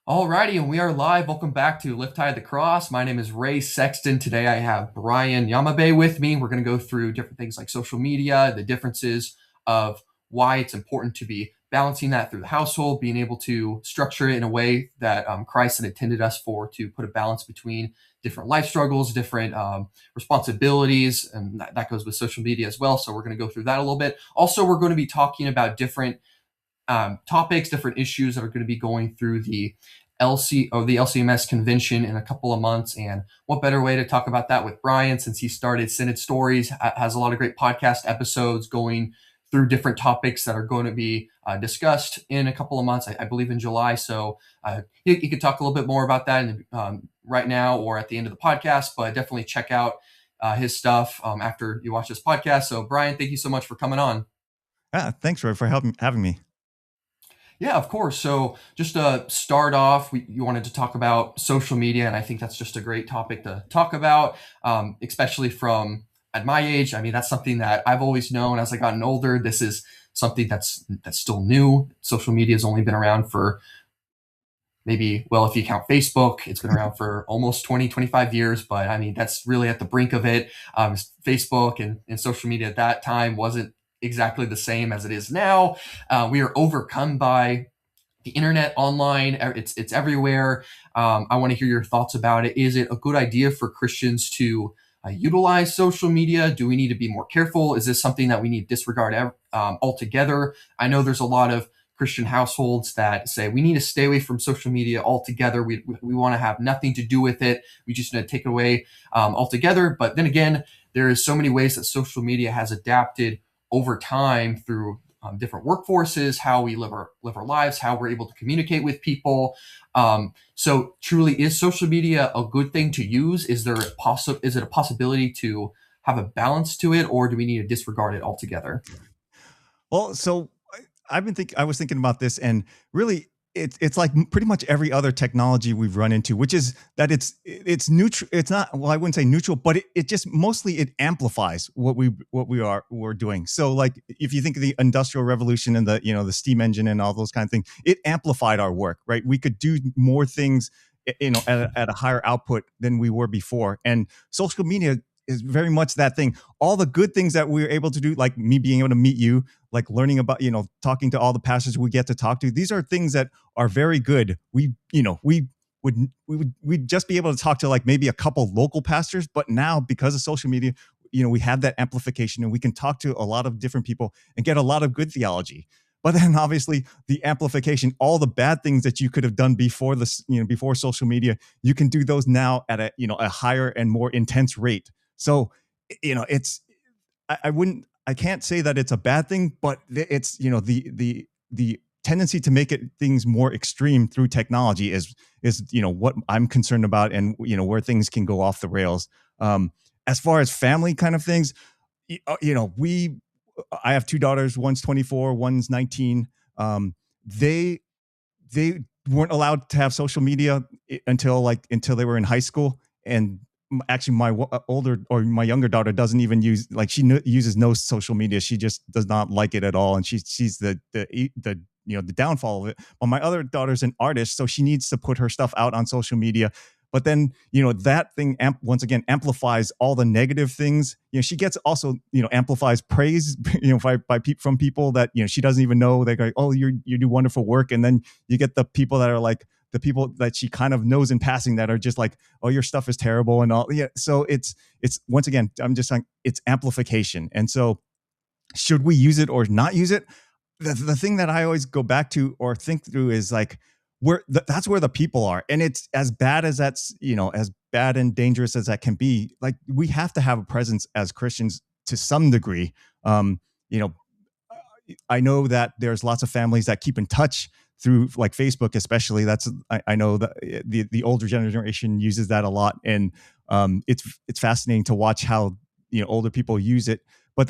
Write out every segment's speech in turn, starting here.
Alrighty, and we are live. Welcome back to Lift High the Cross. My name is Ray Sexton. Today I have Brian Yamabe with me. We're going to go through different things like social media, the differences of why it's important to be balancing that through the household, being able to structure it in a way that Christ had intended us for, to put a balance between different life struggles, different responsibilities, and that goes with social media as well. So we're going to go through that a little bit. Also, we're going to be talking about different topics, different issues that are going to be going through the LCMS convention in a couple of months. And what better way to talk about that with Brian, since he started Synod Stories, has a lot of great podcast episodes going through different topics that are going to be discussed in a couple of months, I believe in July. So he could talk a little bit more about that right now or at the end of the podcast, but definitely check out his stuff after you watch this podcast. So Brian, thank you so much for coming on. Thanks, Roy, for having me. Yeah, of course. So just to start off, you wanted to talk about social media, and I think that's just a great topic to talk about, especially from at my age. I mean, that's something that I've always known as I gotten older. This is something that's still new. Social media has only been around for maybe, well, if you count Facebook, it's been around for almost 20, 25 years. But I mean, that's really at the brink of it. Facebook and social media at that time wasn't exactly the same as it is now. We are overcome by the internet, online. It's everywhere. I want to hear your thoughts about it. Is it a good idea for Christians to utilize social media? Do we need to be more careful? Is this something that we need to disregard altogether? I know there's a lot of Christian households that say we need to stay away from social media altogether. We want to have nothing to do with it. We just need to take it away altogether. But then again, there is so many ways that social media has adapted over time through different workforces, how we live our lives, how we're able to communicate with people. So truly, is social media a good thing to use? Is it a possibility to have a balance to it, or do we need to disregard it altogether? Well, so I was thinking about this, and really, it's like pretty much every other technology we've run into, which is that it's neutral. It's not, well, I wouldn't say neutral, but it just mostly it amplifies we're doing. So, like, if you think of the Industrial Revolution and the steam engine and all those kind of things, it amplified our work, right? We could do more things, at a higher output than we were before, and social media is very much that thing. All the good things that we were able to do, like me being able to meet you, like learning about, talking to all the pastors we get to talk to. These are things that are very good. We'd just be able to talk to like maybe a couple local pastors, but now because of social media, we have that amplification and we can talk to a lot of different people and get a lot of good theology. But then obviously the amplification, all the bad things that you could have done before this, before social media, you can do those now at a higher and more intense rate. So, it's, I can't say that it's a bad thing, but it's, the tendency to make things more extreme through technology is what I'm concerned about, and where things can go off the rails. As far as family kind of things, I have two daughters. One's 24, one's 19. They weren't allowed to have social media until they were in high school, and actually my younger daughter doesn't even use, like, uses no social media. She just does not like it at all, and she's the downfall of it. But my other daughter's an artist, so she needs to put her stuff out on social media. But then, that thing once again amplifies all the negative things. She gets also, amplifies praise, from people that, she doesn't even know. They go, "Oh, you do wonderful work." And then you get the people that are like, the people that she kind of knows in passing that are just like, "Oh, your stuff is terrible," and all. Yeah. So it's once again, I'm just saying, it's amplification. And so should we use it or not use it? The thing that I always go back to or think through is like, that's where the people are. And it's as bad as as bad and dangerous as that can be. Like, we have to have a presence as Christians to some degree. You know, I know that there's lots of families that keep in touch through like Facebook, especially. I know that the older generation uses that a lot, and it's fascinating to watch how older people use it. But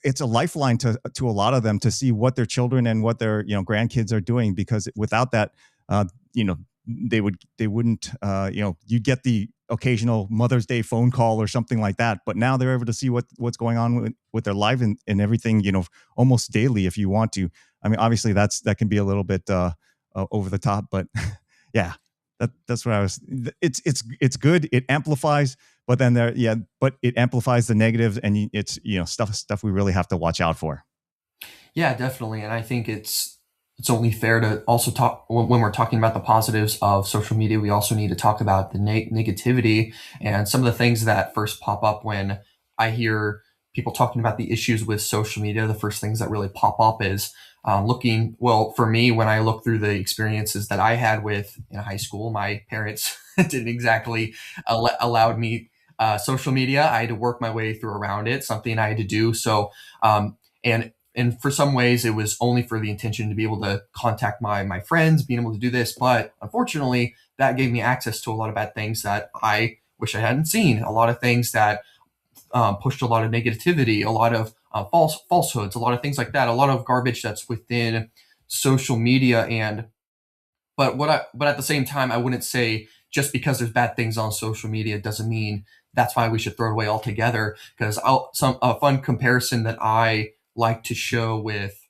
it's a lifeline to a lot of them to see what their children and what their grandkids are doing, because without that, uh, you know they wouldn't, you'd get the occasional Mother's Day phone call or something like that. But now they're able to see what's going on with their life and everything, almost daily if you want to. I mean, obviously that can be a little bit over the top, but Yeah, that's what I was. It's good. It amplifies, but then but it amplifies the negatives, and it's stuff we really have to watch out for. Yeah, definitely. And I think it's only fair to also talk when we're talking about the positives of social media. We also need to talk about the negativity and some of the things that first pop up when I hear people talking about the issues with social media. The first things that really pop up is looking. Well, for me, when I look through the experiences that I had with in high school, my parents didn't exactly allowed me social media. I had to work my way through around it. Something I had to do. So. And for some ways it was only for the intention to be able to contact my friends, being able to do this, but unfortunately that gave me access to a lot of bad things that I wish I hadn't seen, a lot of things that pushed a lot of negativity, a lot of falsehoods, a lot of things like that, a lot of garbage that's within social media. And but at the same time, I wouldn't say just because there's bad things on social media doesn't mean that's why we should throw it away altogether. Because some a fun comparison that I like to show with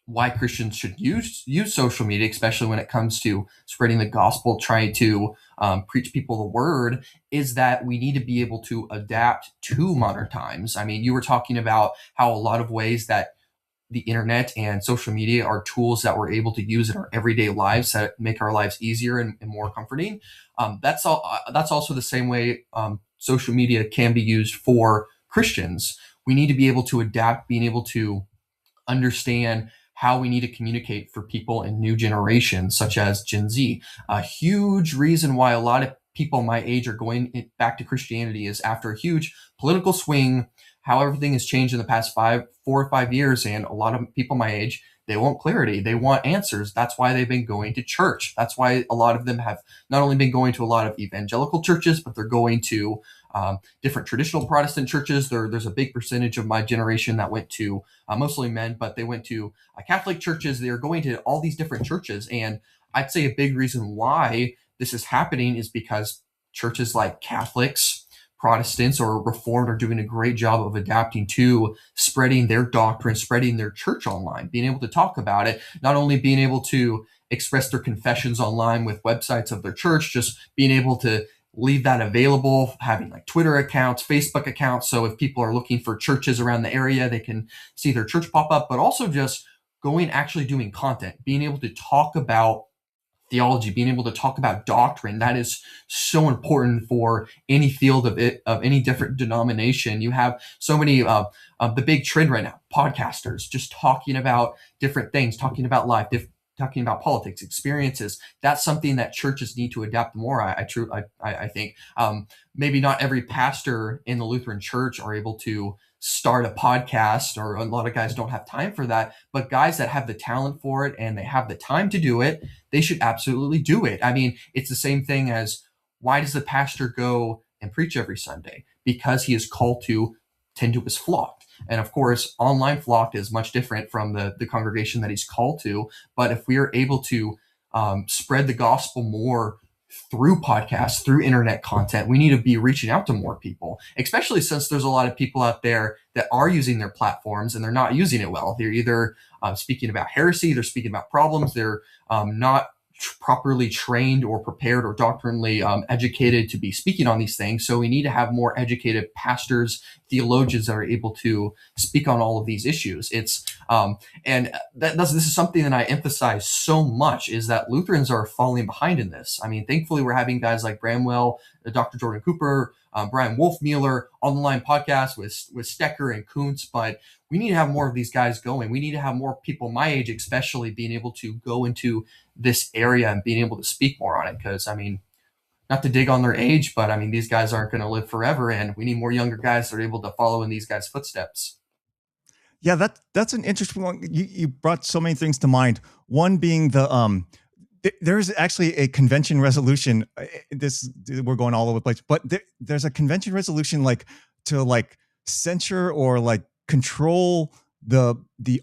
why Christians should use social media, especially when it comes to spreading the gospel, trying to preach people the word, is that we need to be able to adapt to modern times. I mean, you were talking about how a lot of ways that the internet and social media are tools that we're able to use in our everyday lives that make our lives easier and more comforting. That's all. That's also the same way social media can be used for Christians. We need to be able to adapt, being able to understand how we need to communicate for people in new generations, such as Gen Z. A huge reason why a lot of people my age are going back to Christianity is after a huge political swing, how everything has changed in the past 4 or 5 years. And a lot of people my age, they want clarity. They want answers. That's why they've been going to church. That's why a lot of them have not only been going to a lot of evangelical churches, but they're going to different traditional Protestant churches. There's a big percentage of my generation that went to mostly men, but they went to Catholic churches. They're going to all these different churches. And I'd say a big reason why this is happening is because churches like Catholics, Protestants, or Reformed are doing a great job of adapting to spreading their doctrine, spreading their church online, being able to talk about it, not only being able to express their confessions online with websites of their church, just being able to leave that available, having like Twitter accounts, Facebook accounts. So if people are looking for churches around the area, they can see their church pop up, but also just going, actually doing content, being able to talk about theology, being able to talk about doctrine. That is so important for any field of it, of any different denomination. You have so many the big trend right now, podcasters just talking about different things, talking about life, talking about politics, experiences. That's something that churches need to adapt more. I think maybe not every pastor in the Lutheran Church are able to start a podcast, or a lot of guys don't have time for that. But guys that have the talent for it and they have the time to do it, they should absolutely do it. I mean, it's the same thing as, why does the pastor go and preach every Sunday? Because he is called to tend to his flock. And of course, online flock is much different from the congregation that he's called to. But if we are able to spread the gospel more through podcasts, through internet content, we need to be reaching out to more people, especially since there's a lot of people out there that are using their platforms and they're not using it well. They're either speaking about heresy, they're speaking about problems, they're not properly trained or prepared or doctrinally educated to be speaking on these things. So we need to have more educated pastors, theologians that are able to speak on all of these issues. It's and this is something that I emphasize so much, is that Lutherans are falling behind in this. I mean, thankfully we're having guys like Bramwell, Dr. Jordan Cooper, Brian Wolfmueller on the line podcast with Stecker and Kuntz, but we need to have more of these guys going. We need to have more people my age, especially, being able to go into this area and being able to speak more on it. Because I mean, not to dig on their age, but I mean, these guys aren't going to live forever, and we need more younger guys that are able to follow in these guys' footsteps. Yeah, that's an interesting one. You brought so many things to mind. One being there's actually a convention resolution. This, we're going all over the place, but there's a convention resolution like to like censure or like control the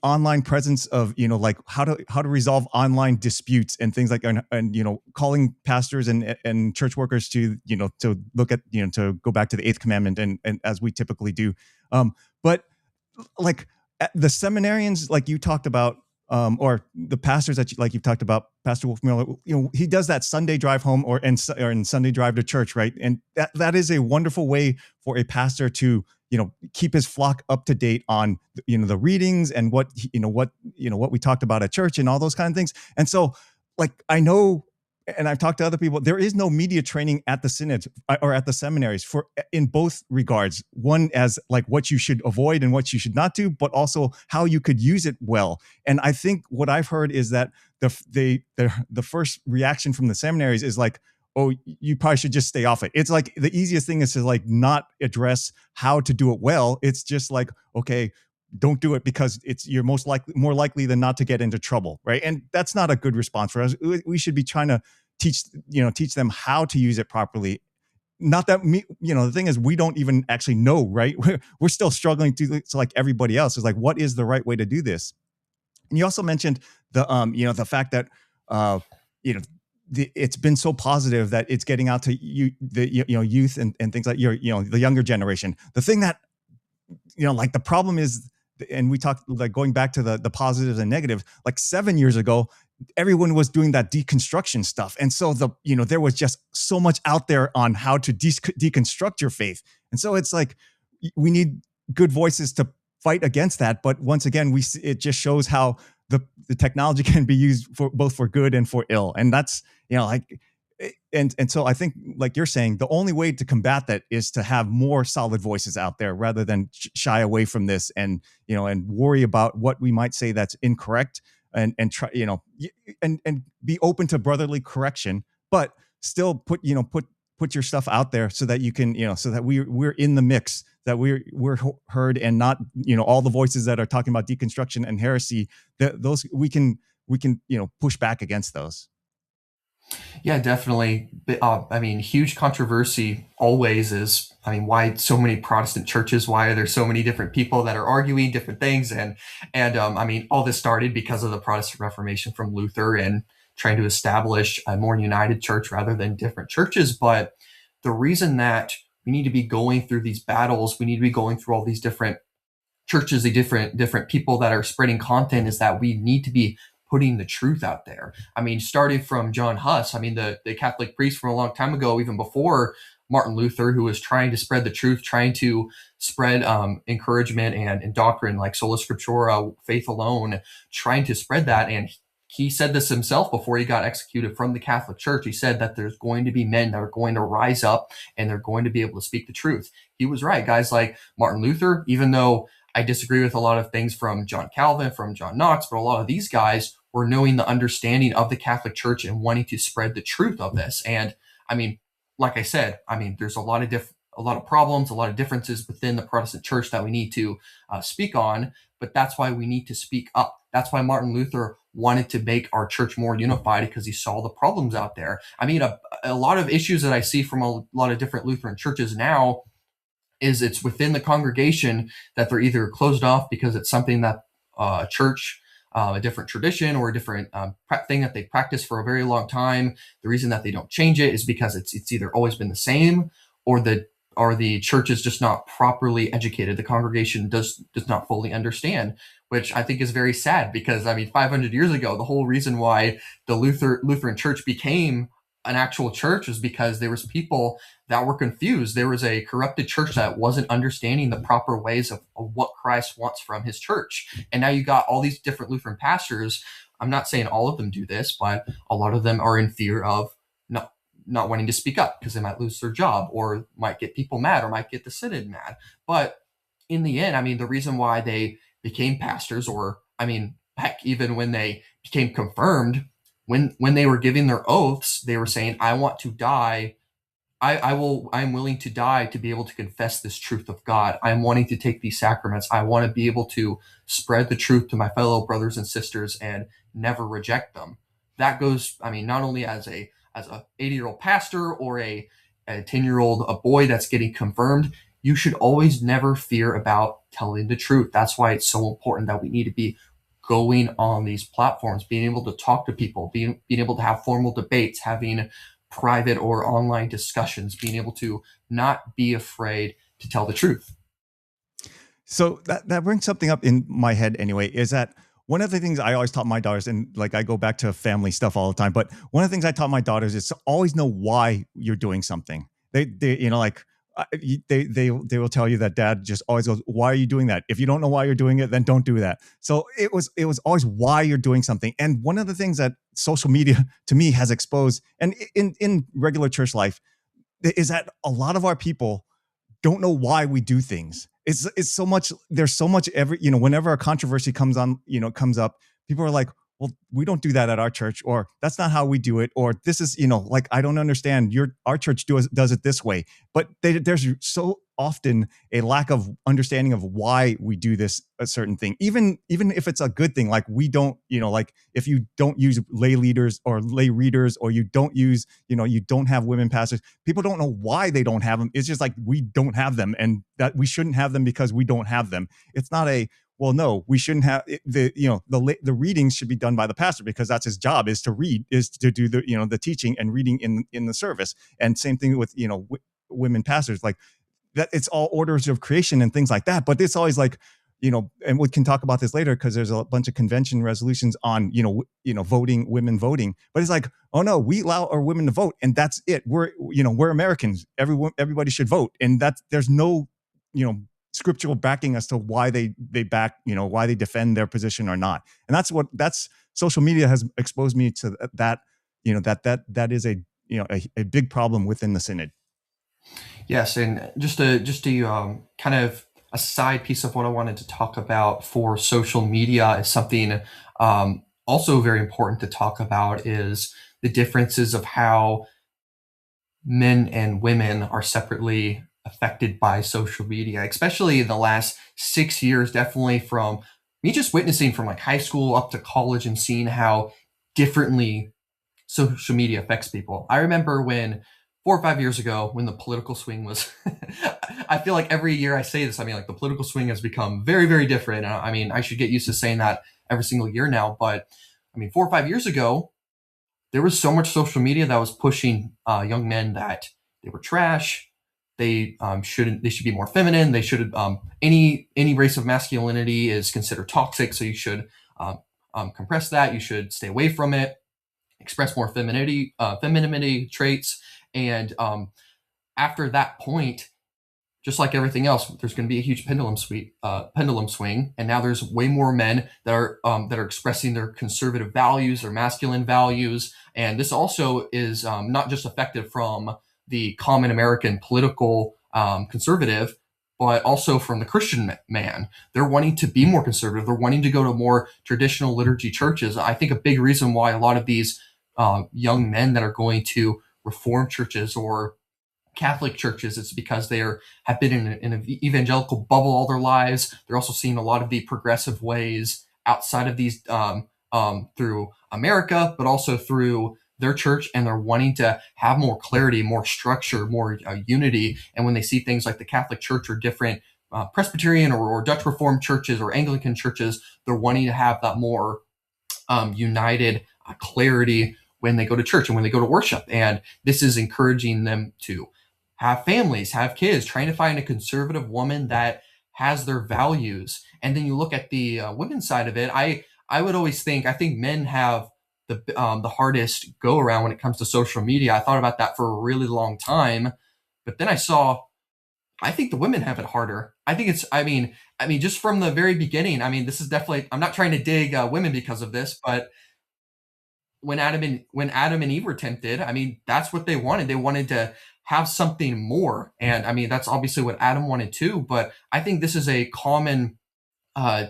online presence of, like how to resolve online disputes and things like, and calling pastors and church workers to to look at, to go back to the eighth commandment, and as we typically do. But like the seminarians, like you talked about, or the pastors that like you've talked about, Pastor Wolf Miller, he does that Sunday drive home or Sunday drive to church, right? And that is a wonderful way for a pastor to keep his flock up to date on the readings and what we talked about at church and all those kind of things. And so, like, I know, and I've talked to other people, there is no media training at the synods or at the seminaries for in both regards. One as like what you should avoid and what you should not do, but also how you could use it well. And I think what I've heard is that the first reaction from the seminaries is like, oh, you probably should just stay off it. It's like the easiest thing is to like not address how to do it well. It's just like, okay, don't do it because you're more likely than not to get into trouble, right? And that's not a good response for us. We should be trying to teach them how to use it properly. Not that the thing is, we don't even actually know, right? We're still struggling to like everybody else. Is like, what is the right way to do this? And you also mentioned the fact that it's been so positive that it's getting out to youth and things like the younger generation. The thing that like the problem is, and we talked like going back to the positives and negatives, like 7 years ago, everyone was doing that deconstruction stuff. And so there was just so much out there on how to deconstruct your faith. And so it's like, we need good voices to fight against that. But once again, it just shows how the technology can be used for both for good and for ill. And that's, and so I think, like you're saying, the only way to combat that is to have more solid voices out there rather than shy away from this and worry about what we might say that's incorrect and try, and be open to brotherly correction, but still put your stuff out there so that you can, so that we're in the mix, that we're heard, and not, all the voices that are talking about deconstruction and heresy, that those we can push back against those. Yeah, definitely. I mean, huge controversy always is, I mean, why so many Protestant churches, why are there so many different people that are arguing different things? And I mean, all this started because of the Protestant Reformation from Luther and trying to establish a more united church rather than different churches. But the reason that we need to be going through these battles, we need to be going through all these different churches, the different people that are spreading content, is that we need to be putting the truth out there. I mean, starting from John Huss, I mean, the Catholic priest from a long time ago, even before Martin Luther, who was trying to spread the truth, trying to spread encouragement and doctrine like sola scriptura, faith alone, trying to spread that. And he said this himself before he got executed from the Catholic Church. He said that there's going to be men that are going to rise up and they're going to be able to speak the truth. He was right. Guys like Martin Luther, even though I disagree with a lot of things from John Calvin, from John Knox, but a lot of these guys were knowing the understanding of the Catholic Church and wanting to spread the truth of this. And I mean, like I said, I mean, there's a lot of problems, a lot of differences within the Protestant Church that we need to speak on, but that's why we need to speak up. That's why Martin Luther wanted to make our church more unified, because he saw the problems out there. I mean, a lot of issues that I see from a lot of different Lutheran churches now is it's within the congregation that they're either closed off because it's something that church, a different tradition or a different thing that they practice for a very long time. The reason that they don't change it is because it's either always been the same, or the church is just not properly educated. The congregation does not fully understand, which I think is very sad, because I mean, 500 years ago, the whole reason why the Lutheran Church became an actual church was because there was people that were confused. There was a corrupted church that wasn't understanding the proper ways of what Christ wants from his church. And now you got all these different Lutheran pastors. I'm not saying all of them do this, but a lot of them are in fear of not wanting to speak up because they might lose their job, or might get people mad, or might get the synod mad. But in the end, I mean, the reason why they became pastors, or I mean, heck, even when they became confirmed, when they were giving their oaths, they were saying, I want to die. I'm willing to die to be able to confess this truth of God. I'm wanting to take these sacraments. I want to be able to spread the truth to my fellow brothers and sisters and never reject them. That goes, I mean, not only as a 80-year-old pastor, or a 10-year-old, a boy that's getting confirmed, you should always never fear about telling the truth. That's why it's so important that we need to be going on these platforms, being able to talk to people, being able to have formal debates, having private or online discussions, being able to not be afraid to tell the truth. So that brings something up in my head anyway, is that one of the things I always taught my daughters, and like I go back to family stuff all the time, but one of the things I taught my daughters is to always know why you're doing something. You know, like they will tell you that dad just always goes, "Why are you doing that? If you don't know why you're doing it, then don't do that." So it was always why you're doing something. And one of the things that social media to me has exposed, and in regular church life, is that a lot of our people don't know why we do things. It's so much. There's so much whenever a controversy comes up, people are like, well, we don't do that at our church, or that's not how we do it, or this is, like, I don't understand. Our church does it this way. But there's so often a lack of understanding of why we do this a certain thing, even if it's a good thing. Like, we don't, like, if you don't use lay leaders or lay readers, or you don't use, you don't have women pastors, people don't know why they don't have them. It's just like, we don't have them, and that we shouldn't have them because we don't have them. It's not a, well, no, we shouldn't have the readings should be done by the pastor, because that's his job, is to read, is to do the teaching and reading in the service. And same thing with women pastors, like that. It's all orders of creation and things like that. But it's always like, and we can talk about this later, because there's a bunch of convention resolutions on voting, women voting. But it's like, oh no, we allow our women to vote, and that's it. We're Americans. Everybody should vote, and there's no scriptural backing as to why they back, why they defend their position or not. And that's social media has exposed me to that. That is a big problem within the synod. Yes, and just to kind of a side piece of what I wanted to talk about for social media is something also very important to talk about, is the differences of how men and women are separately affected by social media, especially in the last 6 years, definitely from me just witnessing from like high school up to college and seeing how differently social media affects people. I remember when 4 or 5 years ago, when the political swing was, I feel like every year I say this, I mean, like the political swing has become very, very different. I mean, I should get used to saying that every single year now. But I mean, 4 or 5 years ago, there was so much social media that was pushing young men that they were trash. They shouldn't. They should be more feminine. They should any race of masculinity is considered toxic. So you should compress that. You should stay away from it. Express more femininity traits. And after that point, just like everything else, there's going to be a huge pendulum swing, and now there's way more men that are expressing their conservative values, their masculine values, and this also is not just effective from the common American political conservative, but also from the Christian man. They're wanting to be more conservative. They're wanting to go to more traditional liturgy churches. I think a big reason why a lot of these young men that are going to Reformed churches or Catholic churches, it's because have been in an evangelical bubble all their lives. They're also seeing a lot of the progressive ways outside of these through America, but also through their church, and they're wanting to have more clarity, more structure, more unity. And when they see things like the Catholic Church or different Presbyterian or Dutch Reformed churches or Anglican churches, they're wanting to have that more united clarity when they go to church and when they go to worship. And this is encouraging them to have families, have kids, trying to find a conservative woman that has their values. And then you look at the women's side of it. I would always I think men have the hardest go around when it comes to social media. I thought about that for a really long time, but then I think the women have it harder. I think I mean, just from the very beginning. I mean, this is definitely. I'm not trying to dig women because of this, but when Adam and Eve were tempted, I mean, that's what they wanted. They wanted to have something more, and I mean, that's obviously what Adam wanted too. But I think this is a common uh,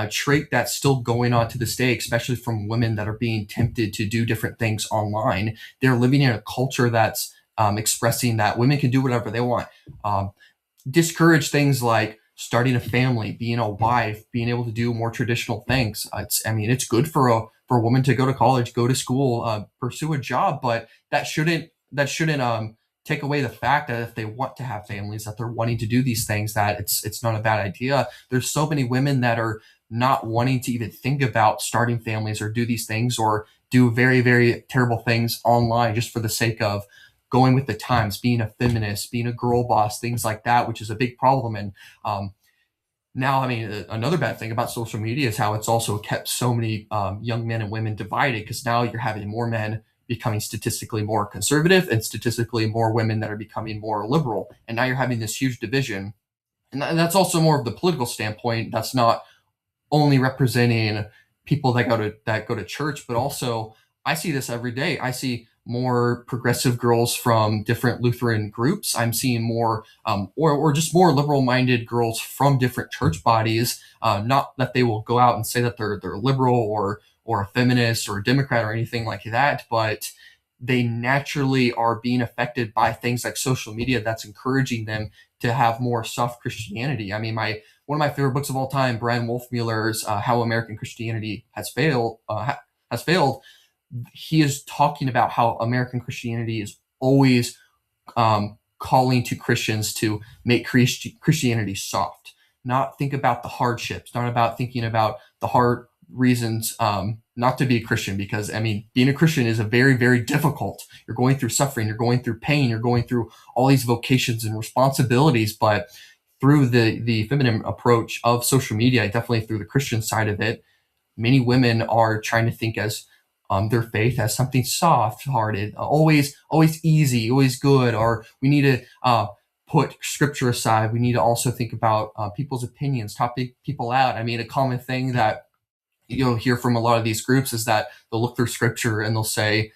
trait that's still going on to this day, especially from women that are being tempted to do different things online. They're living in a culture that's expressing that women can do whatever they want. Discourage things like starting a family, being a wife, being able to do more traditional things. It's good for a woman to go to college, go to school, pursue a job, but that shouldn't take away the fact that if they want to have families, that they're wanting to do these things, that it's not a bad idea. There's so many women that are not wanting to even think about starting families or do these things or do very, very terrible things online just for the sake of going with the times, being a feminist, being a girl boss, things like that, which is a big problem. And Now, I mean, another bad thing about social media is how it's also kept so many young men and women divided, because now you're having more men becoming statistically more conservative and statistically more women that are becoming more liberal. And now you're having this huge division. And that's also more of the political standpoint. That's not only representing people that go to church, but also I see this every day. I see more progressive girls from different Lutheran groups. I'm seeing more, or just more liberal-minded girls from different church bodies. Not that they will go out and say that they're liberal or a feminist or a Democrat or anything like that, but they naturally are being affected by things like social media that's encouraging them to have more soft Christianity. I mean, my one of my favorite books of all time, Brian Wolfmueller's "How American Christianity Has Failed." He is talking about how American Christianity is always calling to Christians to make Christianity soft, not think about the hardships, not about thinking about the hard reasons not to be a Christian. Because I mean, being a Christian is a very, very difficult. You're going through suffering, you're going through pain, you're going through all these vocations and responsibilities, but through the feminine approach of social media, definitely through the Christian side of it, many women are trying to think as their faith as something soft-hearted, always easy, always good, or we need to put scripture aside. We need to also think about people's opinions, top people out. I mean, a common thing that you'll hear from a lot of these groups is that they'll look through scripture and they'll say,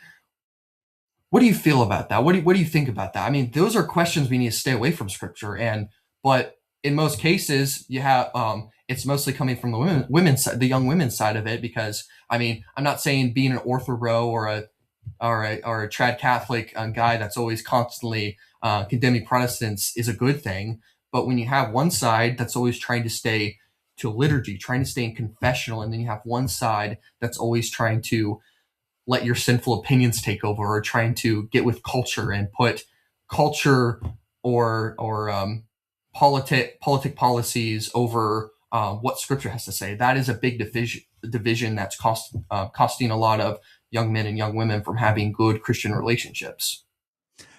what do you feel about that? What do you think about that? I mean, those are questions we need to stay away from scripture. And but in most cases, you have it's mostly coming from the women's side, the young women's side of it. Because I mean, I'm not saying being an ortho or a trad Catholic guy that's always constantly condemning Protestants is a good thing. But when you have one side that's always trying to stay to liturgy, trying to stay in confessional, and then you have one side that's always trying to let your sinful opinions take over, or trying to get with culture and put culture or politic policies over what scripture has to say. That is a big division that's costing a lot of young men and young women from having good Christian relationships.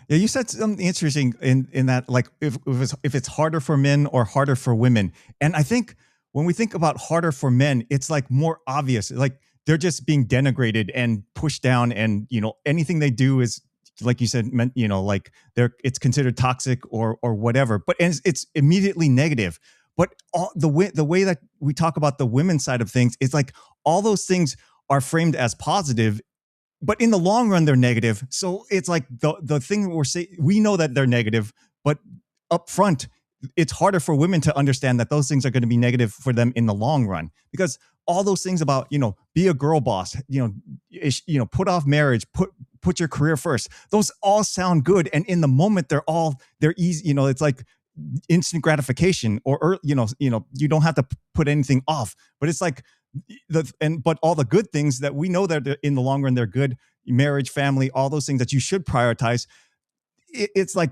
Yeah, you said something interesting in that, like if it's harder for men or harder for women, and I think when we think about harder for men, it's like more obvious. Like they're just being denigrated and pushed down, and anything they do is, like you said, meant like it's considered toxic or whatever. But it's immediately negative. But the way that we talk about the women's side of things, it's like all those things are framed as positive, but in the long run they're negative. So it's like the thing we're saying, we know that they're negative, but up front it's harder for women to understand that those things are going to be negative for them in the long run, because all those things about be a girl boss, put off marriage, put your career first, those all sound good, and in the moment they're easy. It's like instant gratification, or you don't have to put anything off. But it's like but all the good things that we know that in the long run they're good, marriage, family, all those things that you should prioritize, it's like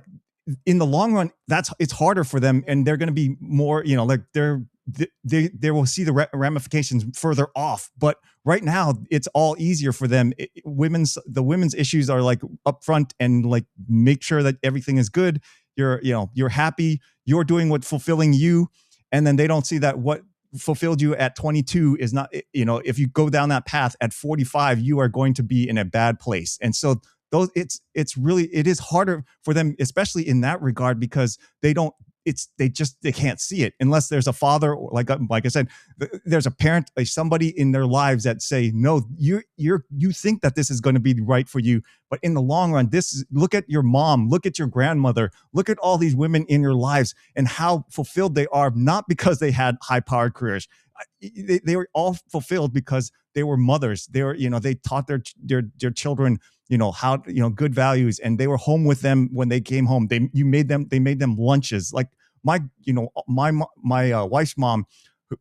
in the long run it's harder for them, and they're going to be more like they will see the ramifications further off. But right now it's all easier for them. The women's issues are like upfront, and like make sure that everything is good, you're happy, you're doing what's fulfilling you. And then they don't see that what fulfilled you at 22 is not, if you go down that path at 45, you are going to be in a bad place. And so it is harder for them, especially in that regard, because they can't see it unless there's a father, or like I said, there's a parent, somebody in their lives that say, no, you think that this is going to be right for you, but in the long run, look at your mom, look at your grandmother, look at all these women in your lives and how fulfilled they are, not because they had high powered careers. They were all fulfilled because they were mothers. They taught their children how good values, and they were home with them when they came home. They made them lunches. Like my wife's mom,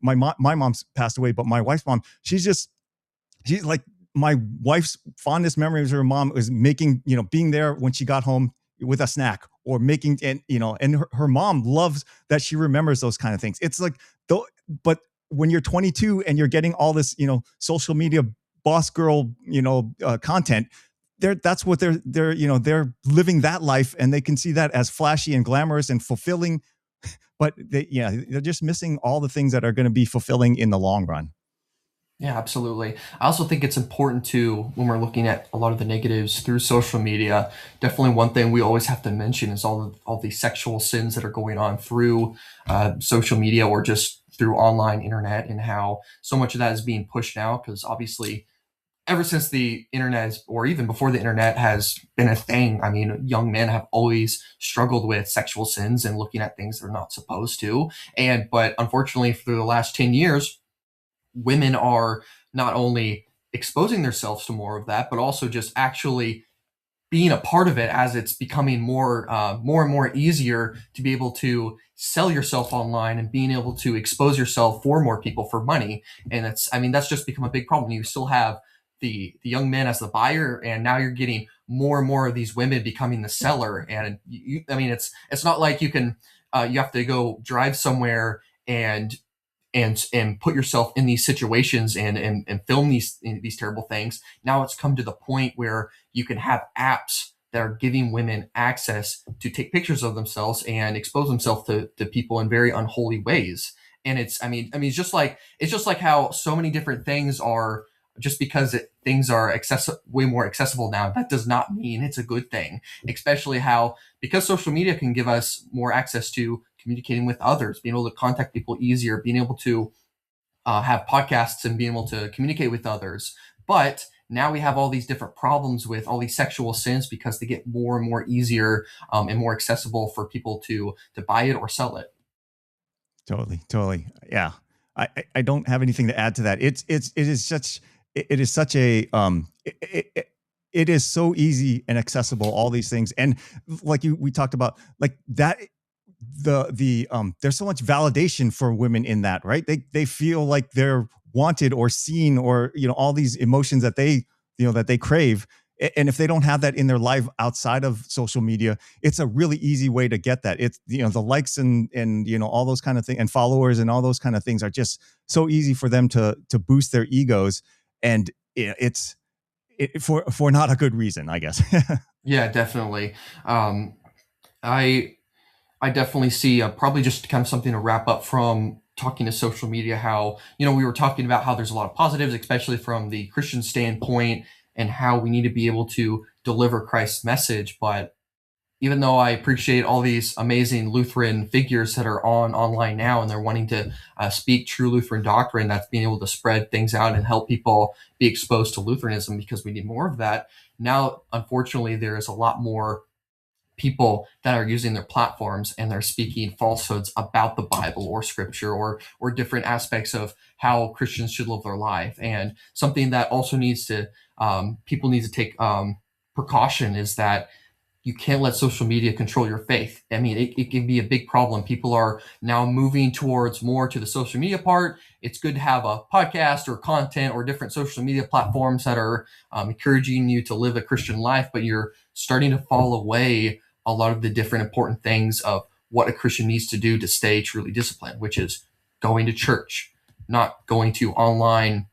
my mom's passed away, but my wife's mom, she's like, my wife's fondest memories of her mom was making, being there when she got home with a snack, or making, and her mom loves that she remembers those kind of things. It's like though, but when you're 22 and you're getting all this social media boss girl content, that's what they're living that life, and they can see that as flashy and glamorous and fulfilling. but they're just missing all the things that are going to be fulfilling in the long run. Yeah, absolutely. I also think it's important to, when we're looking at a lot of the negatives through social media, definitely one thing we always have to mention is all the sexual sins that are going on through social media or just through online internet, and how so much of that is being pushed now. Because obviously, ever since the internet, or even before the internet has been a thing, I mean, young men have always struggled with sexual sins and looking at things they're not supposed to. But unfortunately, for the last 10 years, women are not only exposing themselves to more of that, but also just actually being a part of it, as it's becoming more and more easier to be able to sell yourself online and being able to expose yourself for more people for money. And that's just become a big problem. You still have the young men as the buyer, and now you're getting more and more of these women becoming the seller. And it's not like you have to go drive somewhere and put yourself in these situations and film these terrible things. Now it's come to the point where you can have apps that are giving women access to take pictures of themselves and expose themselves to people in very unholy ways. And it's just like how so many different things are. Just because things are way more accessible now, that does not mean it's a good thing. Especially how, because social media can give us more access to communicating with others, being able to contact people easier, being able to have podcasts and being able to communicate with others. But now we have all these different problems with all these sexual sins because they get more and more easier and more accessible for people to buy it or sell it. Totally, totally. Yeah. I don't have anything to add to that. It is such a it is so easy and accessible, all these things. And like we talked about, like that, there's so much validation for women in that, right? They feel like they're wanted or seen, or all these emotions that they crave. And if they don't have that in their life outside of social media, it's a really easy way to get that. It's, the likes and all those kind of things, and followers and all those kind of things are just so easy for them to boost their egos. And it's for not a good reason, I guess. Yeah, definitely. Um, I I definitely see probably just kind of something to wrap up from talking to social media. How, we were talking about how there's a lot of positives, especially from the Christian standpoint, and how we need to be able to deliver Christ's message. But even though I appreciate all these amazing Lutheran figures that are online now, and they're wanting to speak true Lutheran doctrine, that's being able to spread things out and help people be exposed to Lutheranism, because we need more of that. Now, unfortunately, there is a lot more people that are using their platforms and they're speaking falsehoods about the Bible or scripture, or different aspects of how Christians should live their life. And something that also needs to people need to take precaution is that you can't let social media control your faith. I mean, it can be a big problem. People are now moving towards more to the social media part. It's good to have a podcast or content or different social media platforms that are encouraging you to live a Christian life, but you're starting to fall away a lot of the different important things of what a Christian needs to do to stay truly disciplined, which is going to church, not going to online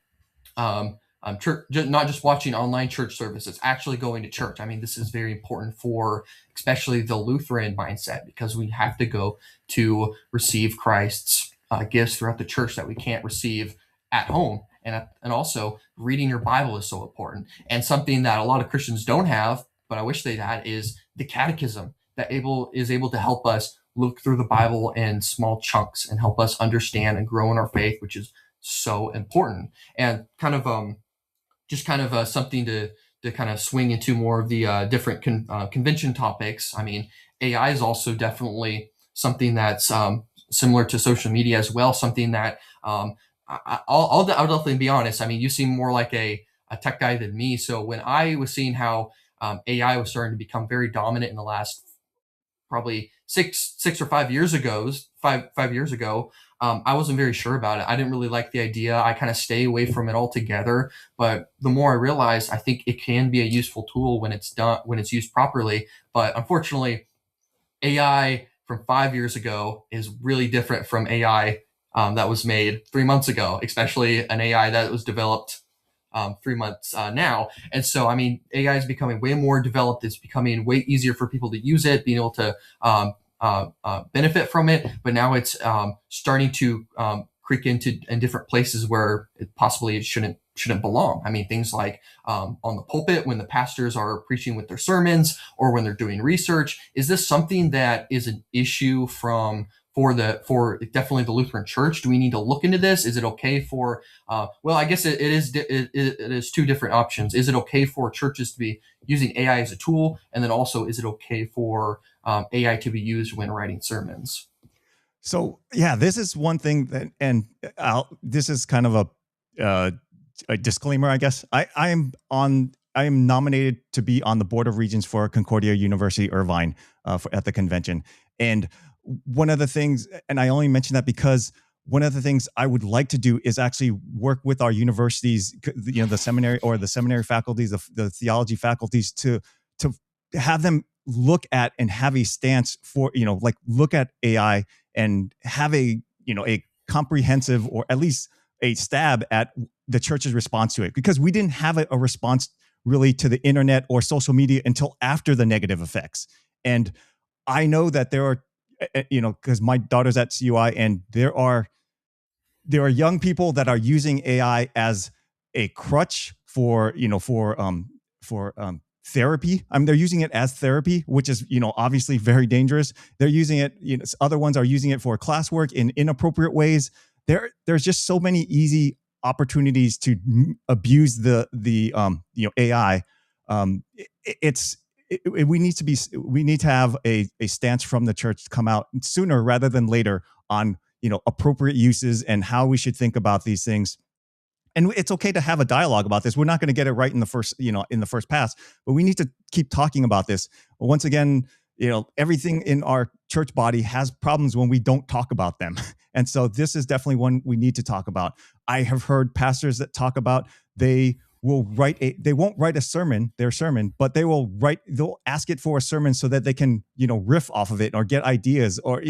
church, not just watching online church services, actually going to church. I mean, this is very important for especially the Lutheran mindset, because we have to go to receive Christ's gifts throughout the church that we can't receive at home. And also, reading your Bible is so important. And something that a lot of Christians don't have, but I wish they'd had, is the catechism that is able to help us look through the Bible in small chunks and help us understand and grow in our faith, which is so important. And something to kind of swing into more of the different convention topics. I mean, AI is also definitely something that's similar to social media as well. Something that I'll definitely be honest. I mean, you seem more like a tech guy than me. So when I was seeing how AI was starting to become very dominant in the last probably 6 or 5 years ago, 5 years ago, I wasn't very sure about it. I didn't really like the idea. I kind of stay away from it altogether. But the more I realized, I think it can be a useful tool when it's used properly. But unfortunately, AI from 5 years ago is really different from AI that was made 3 months ago, especially an AI that was developed 3 months now. And so, I mean, AI is becoming way more developed. It's becoming way easier for people to use it, being able to benefit from it, but now it's starting to creep into in different places where it shouldn't belong. I mean, things like on the pulpit when the pastors are preaching with their sermons or when they're doing research. Is this something that is an issue for definitely the Lutheran Church? Do we need to look into this? Is it okay for well, I guess it is two different options. Is it okay for churches to be using AI as a tool, and then also is it okay for AI to be used when writing sermons? So yeah, this is one thing that, and this is kind of a disclaimer, I guess. I am nominated to be on the board of regents for Concordia University Irvine at the convention, and one of the things, and I only mention that because one of the things I would like to do is actually work with our universities, the seminary or the seminary faculties, the theology faculties, to have them look at and have a stance for, like look at AI and have a comprehensive, or at least a stab at the church's response to it, because we didn't have a response really to the internet or social media until after the negative effects. And I know that there are, because my daughter's at CUI, and there are young people that are using AI as a crutch for therapy. I mean, they're using it as therapy, which is obviously very dangerous. They're using it. Other ones are using it for classwork in inappropriate ways. There's just so many easy opportunities to abuse the AI. We need to have a stance from the church to come out sooner rather than later on appropriate uses and how we should think about these things. And it's okay to have a dialogue about this. We're not going to get it right in the first pass, but we need to keep talking about this. Once again, everything in our church body has problems when we don't talk about them. And so this is definitely one we need to talk about. I have heard pastors that talk about they won't write their sermon, but they'll ask it for a sermon so that they can, riff off of it or get ideas, or,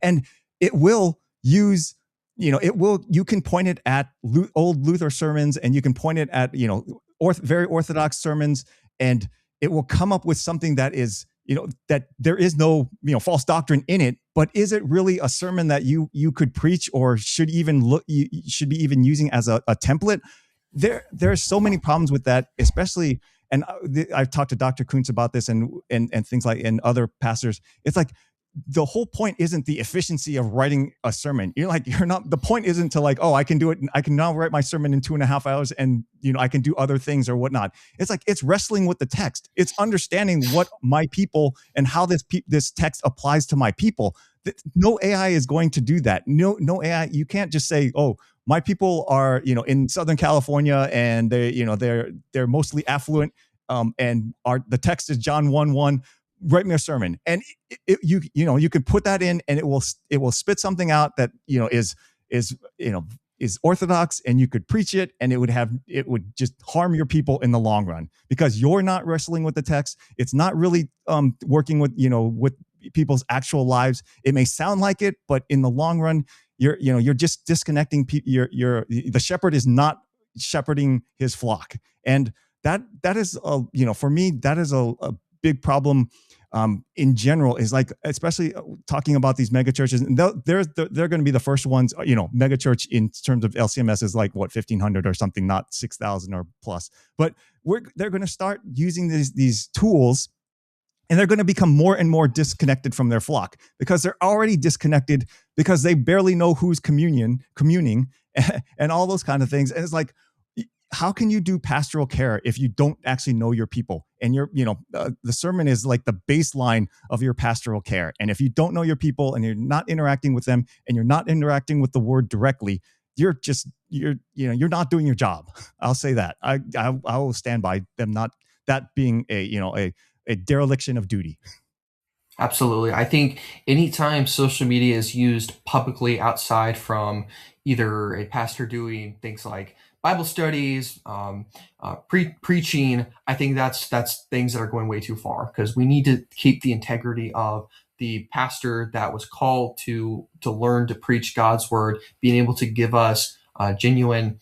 and it will use, you can point it at old Luther sermons, and you can point it at, very orthodox sermons, and it will come up with something that is, that there is no, false doctrine in it, but is it really a sermon that you could preach, or should you should be even using as a template? There's so many problems with that, especially, and I've talked to Dr. Kuntz about this, and things like, and other pastors. It's like the whole point isn't the efficiency of writing a sermon. The point isn't to like, oh, I can do it. I can now write my sermon in 2.5 hours, and I can do other things or whatnot. It's like, it's wrestling with the text. It's understanding what my people and how this text applies to my people. No AI is going to do that. No AI. You can't just say, oh, my people are, in Southern California, and they're mostly affluent, and the text is John 1:1. Write me a sermon, and you can put that in, and it will spit something out that is orthodox, and you could preach it, and it would just harm your people in the long run, because you're not wrestling with the text. It's not really working with with people's actual lives. It may sound like it, but in the long run, you're just disconnecting. The shepherd is not shepherding his flock, and that is for me, that is a big problem in general, is like, especially talking about these mega churches, and they're going to be the first ones. Mega church in terms of LCMS is like what, 1,500 or something, not 6,000 or plus. But they're going to start using these tools, and they're going to become more and more disconnected from their flock, because they're already disconnected, because they barely know who's communing, and all those kind of things. And it's like, how can you do pastoral care if you don't actually know your people? And the sermon is like the baseline of your pastoral care. And if you don't know your people, and you're not interacting with them, and you're not interacting with the word directly, you're not doing your job. I'll say that. I will stand by them not that being a dereliction of duty. Absolutely. I think anytime social media is used publicly outside from either a pastor doing things like Bible studies, preaching, I think that's things that are going way too far, because we need to keep the integrity of the pastor that was called to learn to preach God's word, being able to give us genuine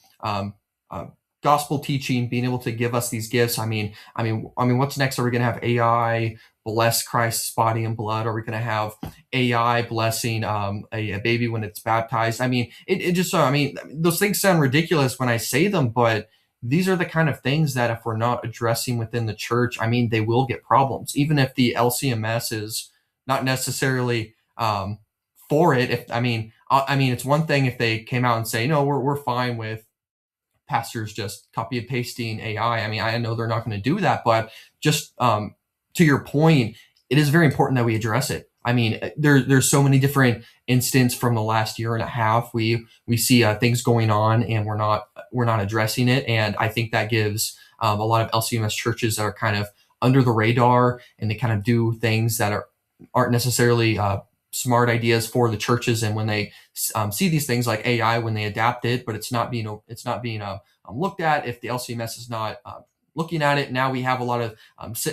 gospel teaching, being able to give us these gifts. I mean, what's next? Are we going to have AI bless Christ's body and blood? Are we going to have AI blessing a baby when it's baptized? I mean, it just, I mean, those things sound ridiculous when I say them, but these are the kind of things that if we're not addressing within the church, I mean, they will get problems. Even if the LCMS is not necessarily for it. If I mean, it's one thing if they came out and say, no, we're fine with pastors just copy and pasting AI. I mean, I know they're not going to do that, but just to your point, it is very important that we address it. I mean, there's so many different instances from the last year and a half. We see things going on, and we're not addressing it. And I think that gives a lot of LCMS churches that are kind of under the radar, and they kind of do things that aren't necessarily smart ideas for the churches. And when they see these things like AI, when they adapt it, but it's not being looked at. If the LCMS is not looking at it, now we have a lot of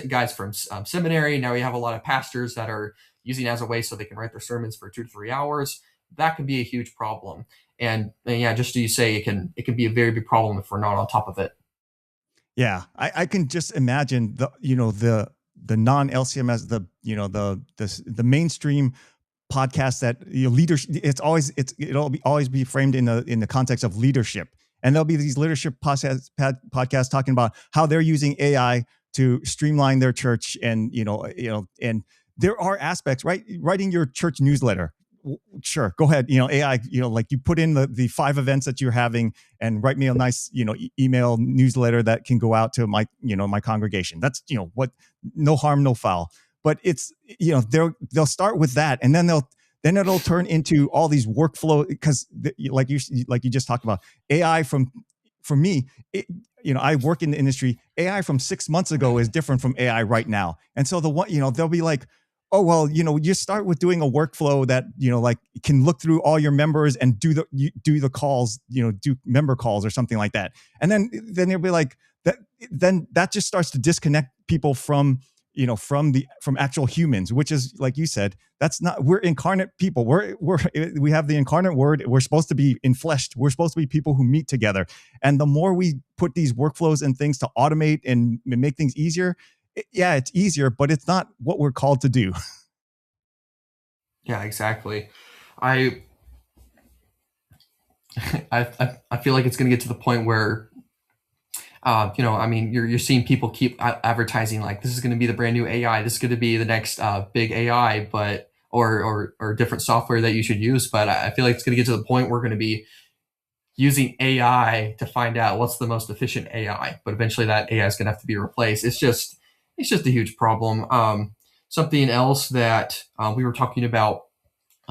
guys from seminary. Now we have a lot of pastors that are using it as a way so they can write their sermons for 2 to 3 hours. That can be a huge problem. And yeah, just as you say, it can be a very big problem if we're not on top of it. Yeah, I can just imagine the non LCMS, the mainstream podcast that leadership. It'll always be framed in the context of leadership, and there'll be these leadership podcasts talking about how they're using AI to streamline their church, and and there are aspects, right? Writing your church newsletter. Sure, go ahead. AI, like you put in the 5 events that you're having and write me a nice, email newsletter that can go out to my congregation. That's, what, no harm, no foul. But it's, they'll start with that, and then it'll turn into all these workflow, because like you just talked about AI for me, I work in the industry. AI from 6 months ago is different from AI right now. And so they'll be like, oh, well, you start with doing a workflow that, like can look through all your members and do the calls, do member calls or something like that. And then they'll be like that. Then that just starts to disconnect people from actual humans, which is, like you said, we're incarnate people. We have the incarnate word. We're supposed to be enfleshed. We're supposed to be people who meet together. And the more we put these workflows and things to automate and make things easier, it's easier, but it's not what we're called to do. Yeah, exactly. I I feel like it's going to get to the point where I mean, you're seeing people keep advertising like this is going to be the brand new AI. This is going to be the next big AI, but or different software that you should use. But I feel like it's going to get to the point where we're going to be using AI to find out what's the most efficient AI. But eventually, that AI is going to have to be replaced. It's just a huge problem. Something else that we were talking about,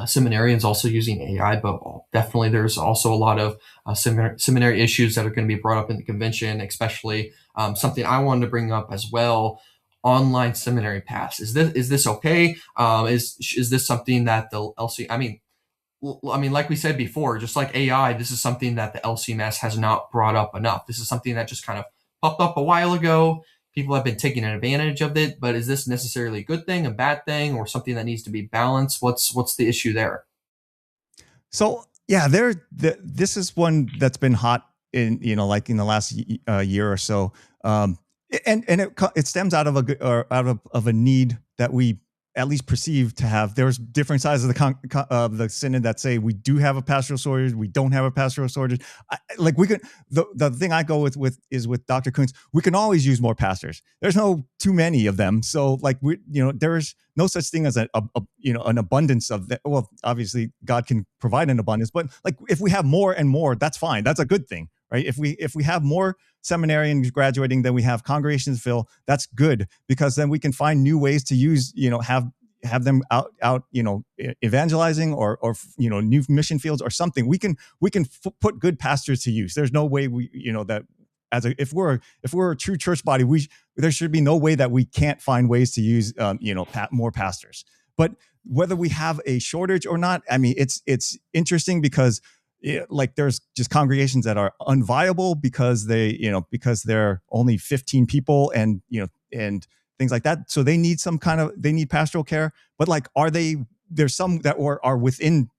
seminarians also using AI, but definitely there's also a lot of seminary issues that are going to be brought up in the convention, especially something I wanted to bring up as well. Online seminary pass. Is this okay? Is this something that the LC? I mean, like we said before, just like AI, this is something that the LCMS has not brought up enough. This is something that just kind of popped up a while ago. People have been taking advantage of it, but is this necessarily a good thing, a bad thing, or something that needs to be balanced? What's the issue there? So yeah, this is one that's been hot in like in the last year or so, and it stems out of a need that we at least perceive to have. There's different sides of the synod that say we do have a pastoral shortage, we don't have a pastoral shortage. Like we could, the thing I go with is with Dr. Kuntz. We can always use more pastors. There's no too many of them, so like there's no such thing as an abundance of them. Well, obviously God can provide an abundance, but like if we have more and more, that's fine. That's a good thing, right? If we have more seminarians graduating than we have congregations fill, that's good, because then we can find new ways to use, have them out evangelizing or new mission fields or something. We can put good pastors to use. There's no way that if we're a true church body, there should be no way that we can't find ways to use more pastors. But whether we have a shortage or not, I mean, it's interesting because like there's just congregations that are unviable because they're only 15 people and things like that. So they need pastoral care. But like, there's some that are within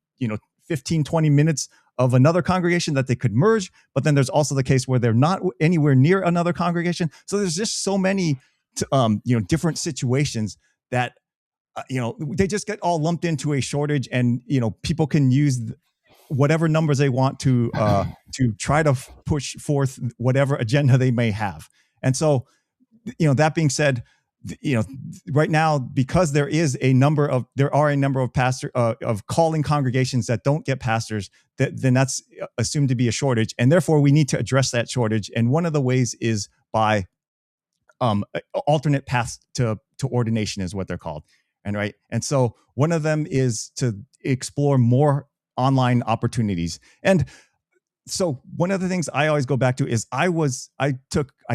15, 20 minutes of another congregation that they could merge. But then there's also the case where they're not anywhere near another congregation. So there's just so many different situations that they just get all lumped into a shortage, and people can use whatever numbers they want to try to push forth whatever agenda they may have. And so, that being said, you know right now, because there are a number of pastor of calling congregations that don't get pastors, then that's assumed to be a shortage, and therefore we need to address that shortage. And one of the ways is by alternate paths to ordination, is what they're called. And so one of them is to explore more online opportunities. And so one of the things I always go back to is I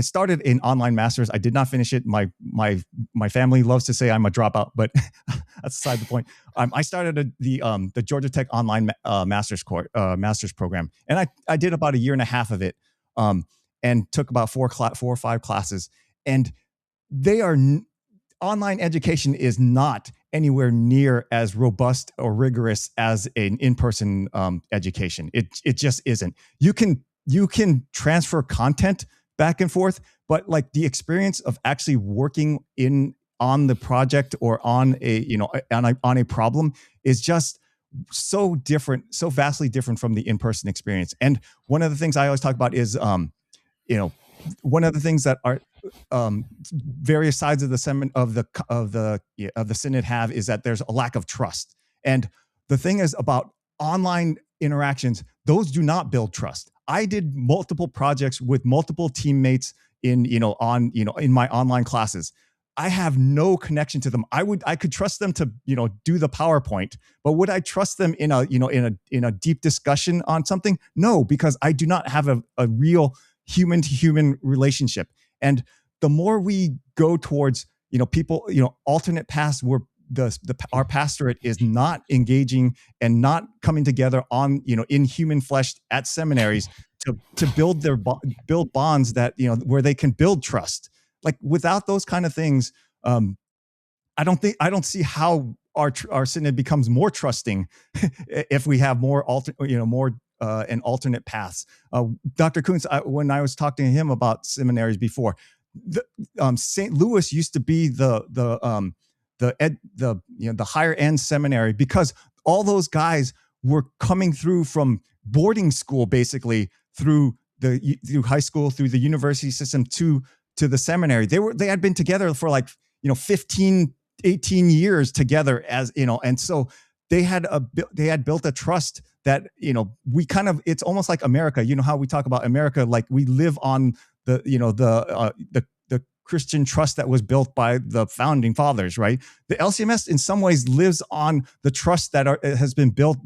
started an online master's. I did not finish it. My family loves to say I'm a dropout, but that's aside the point. I started the Georgia Tech online master's program, and I did about a year and a half of it, and took about four or five classes. And they are online education is not anywhere near as robust or rigorous as an in-person education. It just isn't. You can transfer content back and forth, but like the experience of actually working on the project or on a problem is just so different, so vastly different from the in-person experience. And one of the things I always talk about is one of the things that are various sides of the synod have is that there's a lack of trust. And the thing is about online interactions, those do not build trust. I did multiple projects with multiple teammates in my online classes. I have no connection to them. I could trust them to do the PowerPoint, but would I trust them in a deep discussion on something? No, because I do not have a real human to human relationship. And the more we go towards people, alternate paths where our pastorate is not engaging and not coming together on in human flesh at seminaries to build bonds that where they can build trust. Like without those kind of things, I don't see how our synod becomes more trusting if we have more and alternate paths. Dr. Kuntz, when I was talking to him about seminaries before, St. Louis used to be the higher end seminary, because all those guys were coming through from boarding school, basically through high school, through the university system to the seminary. They had been together for 15, 18 years together, and so they had built a trust that we kind of, it's almost like America. How we talk about America, like we live on the Christian trust that was built by the founding fathers, right? The LCMS in some ways lives on the trust that has been built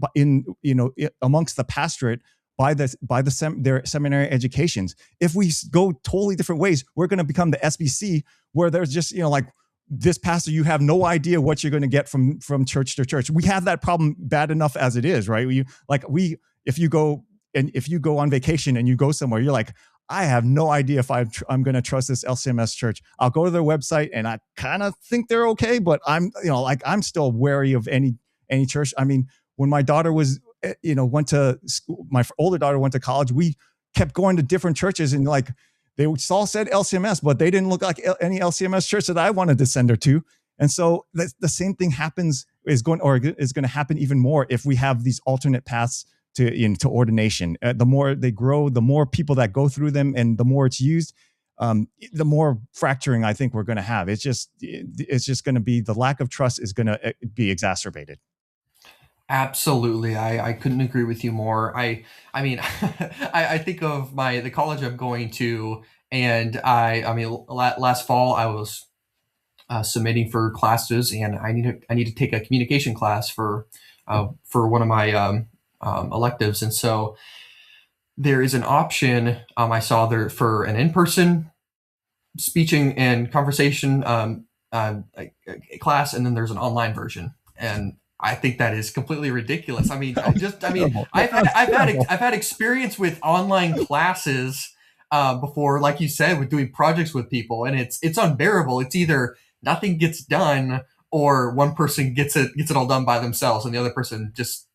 amongst the pastorate by their seminary educations. If we go totally different ways, we're going to become the SBC, where there's just this pastor, you have no idea what you're going to get from church to church. We have that problem bad enough as it is, right? If you go on vacation and you go somewhere, you're like, I have no idea if I'm going to trust this LCMS church. I'll go to their website and I kind of think they're okay, but I'm still wary of any church. I mean, when my daughter went to school, my older daughter went to college, we kept going to different churches, and they all said LCMS, but they didn't look like any LCMS church that I wanted to send her to. And so the same thing is going to happen even more if we have these alternate paths to ordination. The more they grow, the more people that go through them, and the more it's used, the more fracturing I think we're going to have. It's just going to be, the lack of trust is going to be exacerbated. Absolutely. I couldn't agree with you more. I mean, I think of the college I'm going to, and I mean, last fall I was submitting for classes, and I need to take a communication class for one of my electives. And so there is an option I saw there for an in-person speeching and conversation class, and then there's an online version. And I think that is completely ridiculous. I mean, I've had experience with online classes before, like you said, with doing projects with people, and it's unbearable. It's either nothing gets done, or one person gets it all done by themselves, and the other person just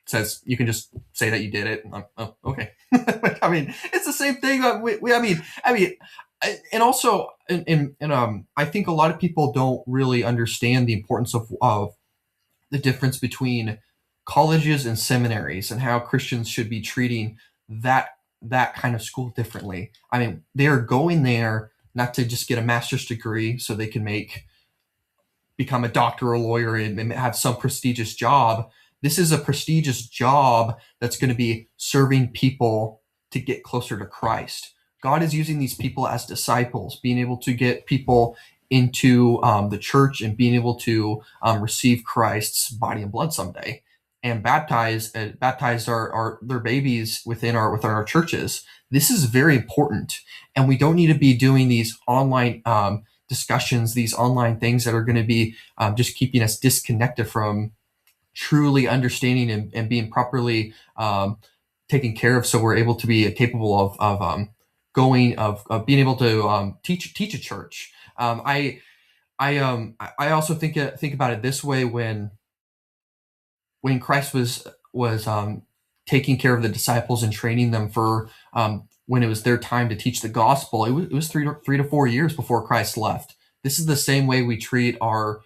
says, you can just say that you did it. Oh, okay. I mean, it's the same thing. I mean, And also, I think a lot of people don't really understand the importance of the difference between colleges and seminaries and how Christians should be treating that that kind of school differently. I mean, they are going there not to just get a master's degree so they can make become a doctor or a lawyer and have some prestigious job. This is a prestigious job that's going to be serving people to get closer to Christ. God is using these people as disciples, being able to get people into the church and being able to receive Christ's body and blood someday, and baptize our their babies within our churches. This is very important, and we don't need to be doing these online discussions, these online things that are going to be just keeping us disconnected from truly understanding and being properly taken care of, so we're able to be capable of being able to teach a church. I also think about it this way: when Christ was taking care of the disciples and training them for when it was their time to teach the gospel, it was 3 to 4 years before Christ left. This is the same way we treat our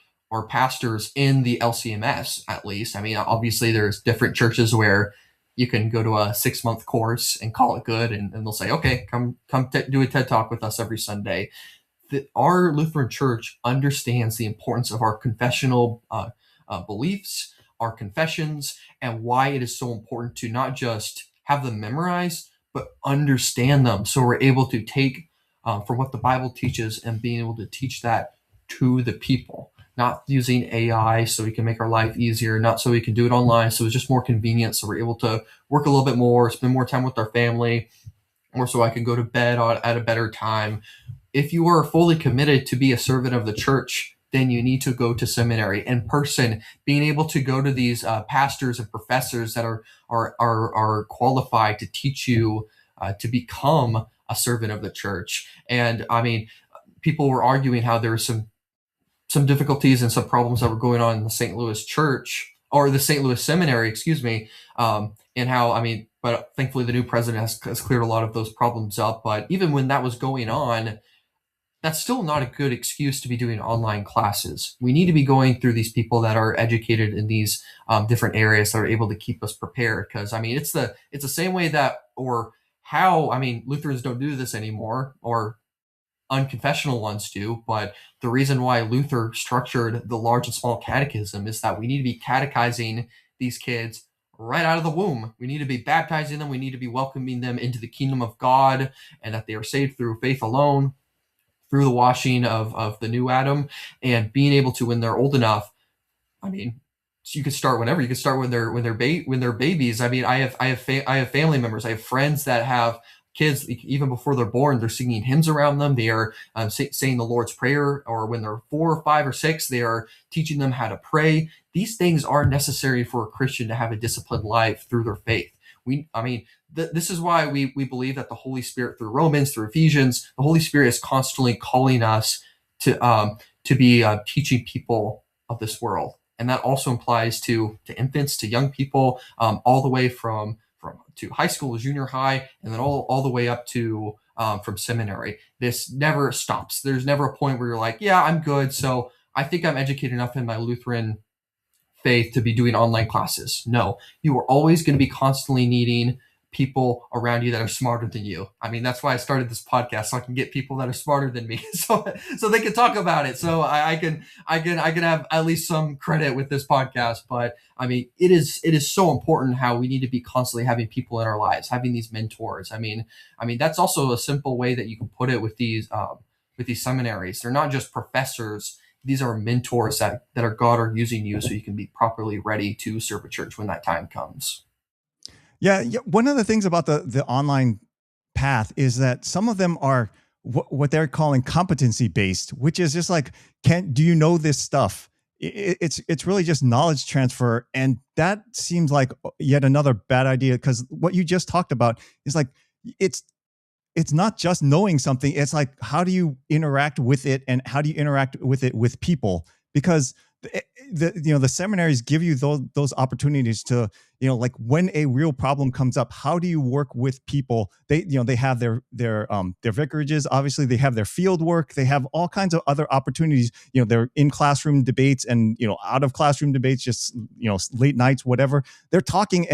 pastors in the LCMS, at least. I mean, obviously, there's different churches where you can go to a 6 month course and call it good, and they'll say, "Okay, come do a TED talk with us every Sunday." Our Lutheran Church understands the importance of our confessional beliefs, our confessions, and why it is so important to not just have them memorized, but understand them. So we're able to take from what the Bible teaches and being able to teach that to the people, not using AI so we can make our life easier, not so we can do it online. So it's just more convenient. So we're able to work a little bit more, spend more time with our family, or so I can go to bed at a better time. If you are fully committed to be a servant of the church, then you need to go to seminary in person. Being able to go to these pastors and professors that are qualified to teach you to become a servant of the church. And I mean, people were arguing how there were some difficulties and some problems that were going on in the St. Louis church, or the St. Louis seminary, excuse me, and how, I mean, but thankfully the new president has cleared a lot of those problems up. But even when that was going on, that's still not a good excuse to be doing online classes. We need to be going through these people that are educated in these different areas that are able to keep us prepared. Because I mean, it's the same way that, or how, I mean, Lutherans don't do this anymore, or unconfessional ones do. But the reason why Luther structured the large and small catechism is that we need to be catechizing these kids right out of the womb. We need to be baptizing them. We need to be welcoming them into the kingdom of God, and that they are saved through faith alone, through the washing of the new Adam, and being able to, when they're old enough, I mean, so you could start whenever. You could start when they're babies. I mean, I have family members. I have friends that have kids even before they're born. They're singing hymns around them. They are saying the Lord's Prayer, or when they're 4 or 5 or 6, they are teaching them how to pray. These things are necessary for a Christian to have a disciplined life through their faith. I mean, this is why we believe that the Holy Spirit, through Romans, through Ephesians, the Holy Spirit is constantly calling us to be teaching people of this world. And that also applies to infants, to young people, all the way from to high school, junior high, and then all the way up to from seminary. This never stops. There's never a point where you're like, yeah, I'm good. So I think I'm educated enough in my Lutheran faith to be doing online classes. No, you are always going to be constantly needing people around you that are smarter than you. I mean, that's why I started this podcast, so I can get people that are smarter than me, so they can talk about it. So I can have at least some credit with this podcast. But I mean, it is so important how we need to be constantly having people in our lives, having these mentors. I mean that's also a simple way that you can put it with these seminaries. They're not just professors. These are mentors that are God are using you so you can be properly ready to serve a church when that time comes. Yeah, yeah. One of the things about the online path is that some of them are what they're calling competency based, which is just like, can do you know this stuff? It's really just knowledge transfer, and that seems like yet another bad idea, because what you just talked about is like it's it's not just knowing something. It's like, how do you interact with it, and how do you interact with it with people? Because the seminaries give you those opportunities to, like when a real problem comes up, how do you work with people? They have their vicarages, obviously they have their field work, they have all kinds of other opportunities. They're in classroom debates and out of classroom debates, just late nights, whatever. They're talking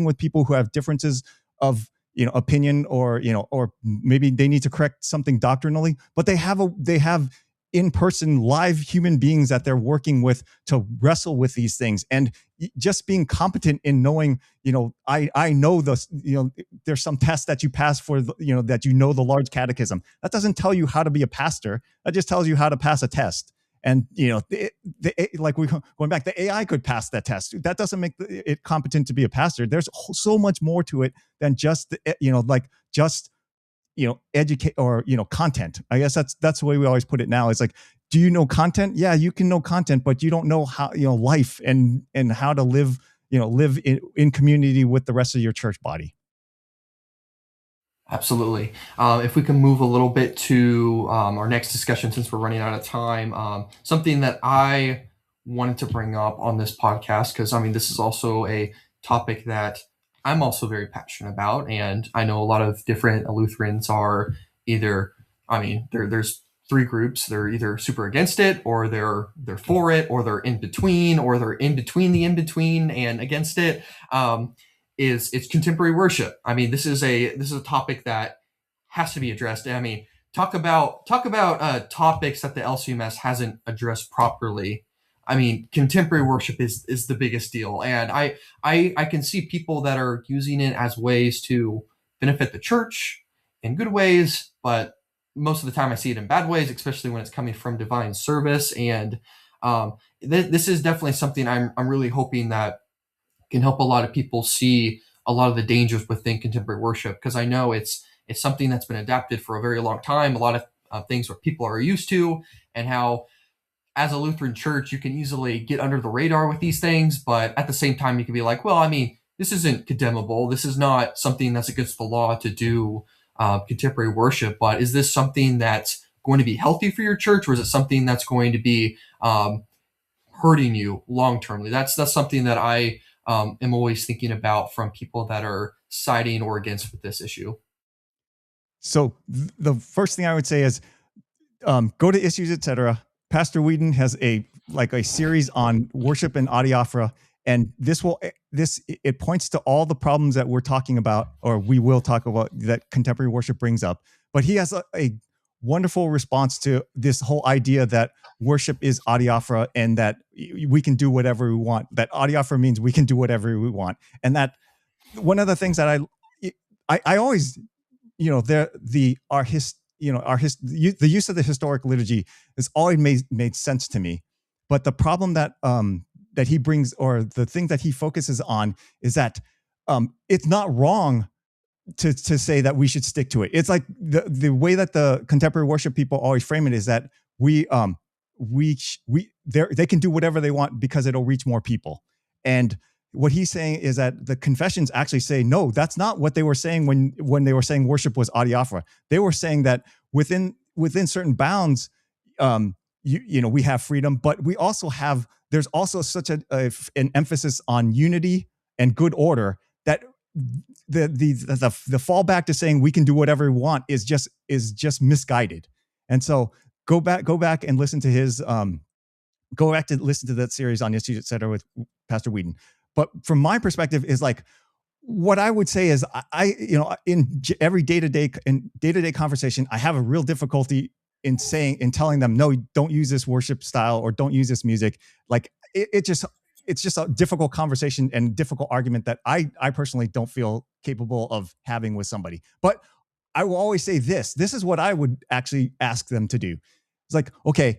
with people who have differences of opinion, or maybe they need to correct something doctrinally, but they have in person live human beings that they're working with to wrestle with these things. And just being competent in knowing, I know this, there's some tests that you pass for, that the large catechism. That doesn't tell you how to be a pastor. That just tells you how to pass a test. And like we going back, the AI could pass that test. That doesn't make it competent to be a pastor. There's so much more to it than just just educate, or content. I guess that's the way we always put it now. It's like, do you know content? Yeah, you can know content, but you don't know how, life and how to live, live in community with the rest of your church body. Absolutely. If we can move a little bit to our next discussion, since we're running out of time, something that I wanted to bring up on this podcast, because I mean, this is also a topic that I'm also very passionate about, and I know a lot of different Lutherans are either, I mean, there's three groups. They're either super against it, or they're for it, or they're in between, or they're in between the in between and against it. Is it's contemporary worship. I mean, this is a topic that has to be addressed. I mean, talk about topics that the LCMS hasn't addressed properly. I mean, contemporary worship is the biggest deal, and I can see people that are using it as ways to benefit the church in good ways, but most of the time I see it in bad ways, especially when it's coming from divine service. And this is definitely something I'm really hoping that can help a lot of people see a lot of the dangers within contemporary worship, because I know it's something that's been adapted for a very long time. A lot of things what people are used to, and how as a Lutheran church you can easily get under the radar with these things, but at the same time you can be like, well, I mean, this isn't condemnable. This is not something that's against the law to do contemporary worship, but is this something that's going to be healthy for your church, or is it something that's going to be hurting you long termly? That's something that I am always thinking about from people that are siding or against with this issue. So the first thing I would say is, go to Issues, etc. Pastor Whedon has a series on worship and adiaphora, and this it points to all the problems that we're talking about, or we will talk about, that contemporary worship brings up. But he has a wonderful response to this whole idea that worship is adiaphora, and that we can do whatever we want. That adiaphora means we can do whatever we want, and that one of the things that I always, the use of the historic liturgy has always made sense to me. But the problem that he brings, or the thing that he focuses on, is that it's not wrong to say that we should stick to it. It's like the way that the contemporary worship people always frame it is that they can do whatever they want because it'll reach more people. And what he's saying is that the confessions actually say, no, that's not what they were saying when they were saying worship was adiaphora. They were saying that within certain bounds, we have freedom, but there's also such an emphasis on unity and good order that the fallback to saying we can do whatever we want is just misguided. And so go back and listen to listen to that series on Issues, etc. with Pastor Whedon. But from my perspective is like, what I would say is in every day-to-day conversation, I have a real difficulty in telling them, no, don't use this worship style, or don't use this music. Like it's just a difficult conversation and difficult argument that I personally don't feel capable of having with somebody. But I will always say this is what I would actually ask them to do. It's like, okay,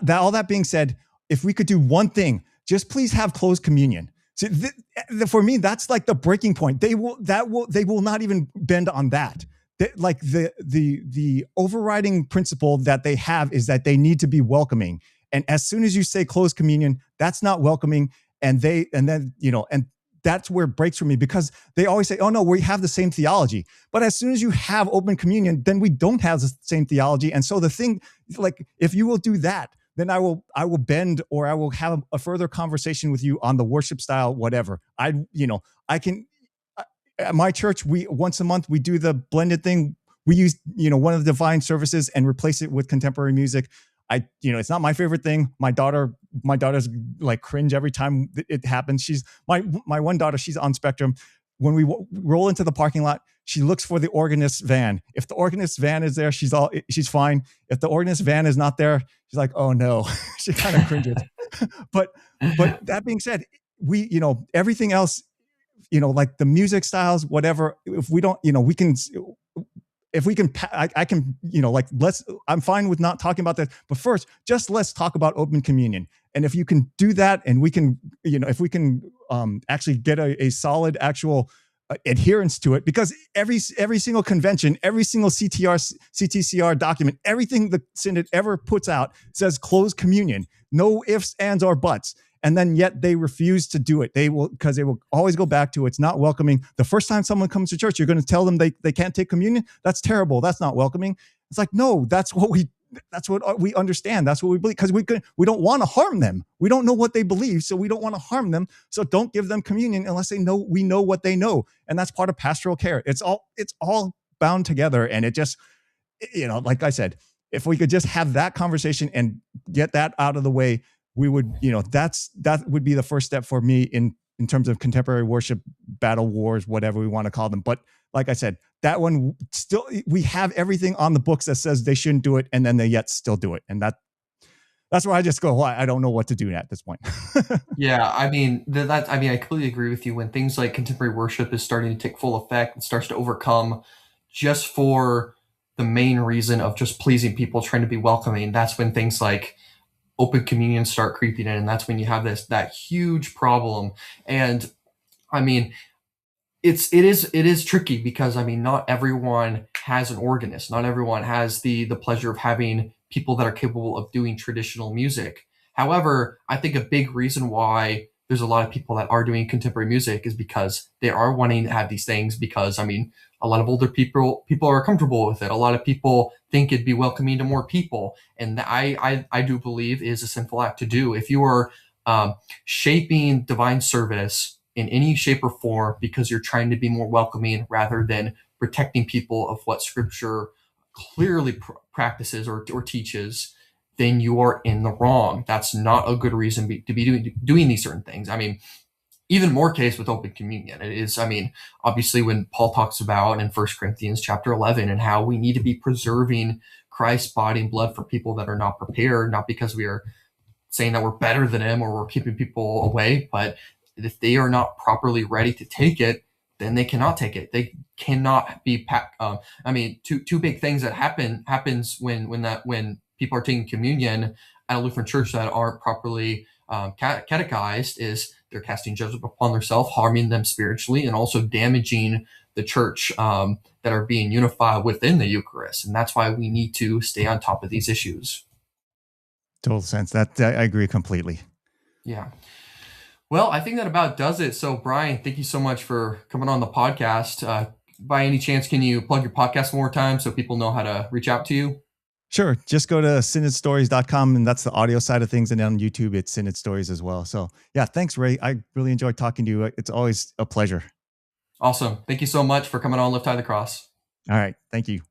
all that being said, if we could do one thing, just please have closed communion. So for me, that's like the breaking point. They will not even bend on that. Like the overriding principle that they have is that they need to be welcoming. And as soon as you say closed communion, that's not welcoming. And that's where it breaks for me, because they always say, oh no, we have the same theology. But as soon as you have open communion, then we don't have the same theology. And so the thing, like, if you will do that, then I will bend, or I will have a further conversation with you on the worship style, whatever. I can. At my church, we once a month we do the blended thing. We use one of the divine services and replace it with contemporary music. It's not my favorite thing. My daughter's like cringe every time it happens. She's my one daughter. She's on spectrum. When we roll into the parking lot, she looks for the organist van. If the organist van is there, she's fine. If the organist van is not there, she's like, oh no. She kind of cringes. but but that being said, we everything else, like the music styles, whatever. If we don't, we can. If we can, I can, like I'm fine with not talking about that. But first, just let's talk about open communion. And if you can do that, and we can, if we can actually get a solid actual adherence to it, because every single convention, every single CTCR document, everything the synod ever puts out says closed communion, no ifs, ands, or buts. And then yet they refuse to do it. Because they will always go back to, it's not welcoming. The first time someone comes to church, you're going to tell them they can't take communion. That's terrible. That's not welcoming. It's like, no, that's what we understand. That's what we believe, because we don't want to harm them. We don't know what they believe, so we don't want to harm them. So don't give them communion unless we know what they know. And that's part of pastoral care. It's all bound together. And it just, like I said, if we could just have that conversation and get that out of the way, we would, that would be the first step for me in terms of contemporary worship, battle wars, whatever we want to call them. But like I said, that one still, we have everything on the books that says they shouldn't do it, and then they yet still do it. And that's where I just go, well, I don't know what to do at this point. Yeah, I mean I completely agree with you. When things like contemporary worship is starting to take full effect and starts to overcome just for the main reason of just pleasing people, trying to be welcoming, that's when things like open communion start creeping in, and that's when you have that huge problem. And I mean, it is tricky, because I mean, not everyone has an organist, not everyone has the pleasure of having people that are capable of doing traditional music. However, I think a big reason why there's a lot of people that are doing contemporary music is because they are wanting to have these things, because I mean, a lot of older people are comfortable with it. A lot of people think it'd be welcoming to more people, and I do believe is a sinful act to do. If you are shaping divine service in any shape or form because you're trying to be more welcoming rather than protecting people of what Scripture clearly practices or teaches, then you are in the wrong. That's not a good reason to be doing these certain things. I mean, even more case with open communion. It is, I mean, obviously when Paul talks about in 1 Corinthians chapter 11 and how we need to be preserving Christ's body and blood for people that are not prepared, not because we are saying that we're better than him or we're keeping people away, but if they are not properly ready to take it, then they cannot take it. They cannot be packed. I mean, two big things that happens when people are taking communion at a Lutheran church that aren't properly catechized is they're casting judgment upon themselves, harming them spiritually, and also damaging the church that are being unified within the Eucharist. And that's why we need to stay on top of these issues. Total sense. That I agree completely. Yeah. Well, I think that about does it. So, Brian, thank you so much for coming on the podcast. By any chance, can you plug your podcast one more time so people know how to reach out to you? Sure. Just go to synodstories.com, and that's the audio side of things. And on YouTube, it's Synod Stories as well. So yeah, thanks, Ray. I really enjoyed talking to you. It's always a pleasure. Awesome. Thank you so much for coming on Lift High the Cross. All right. Thank you.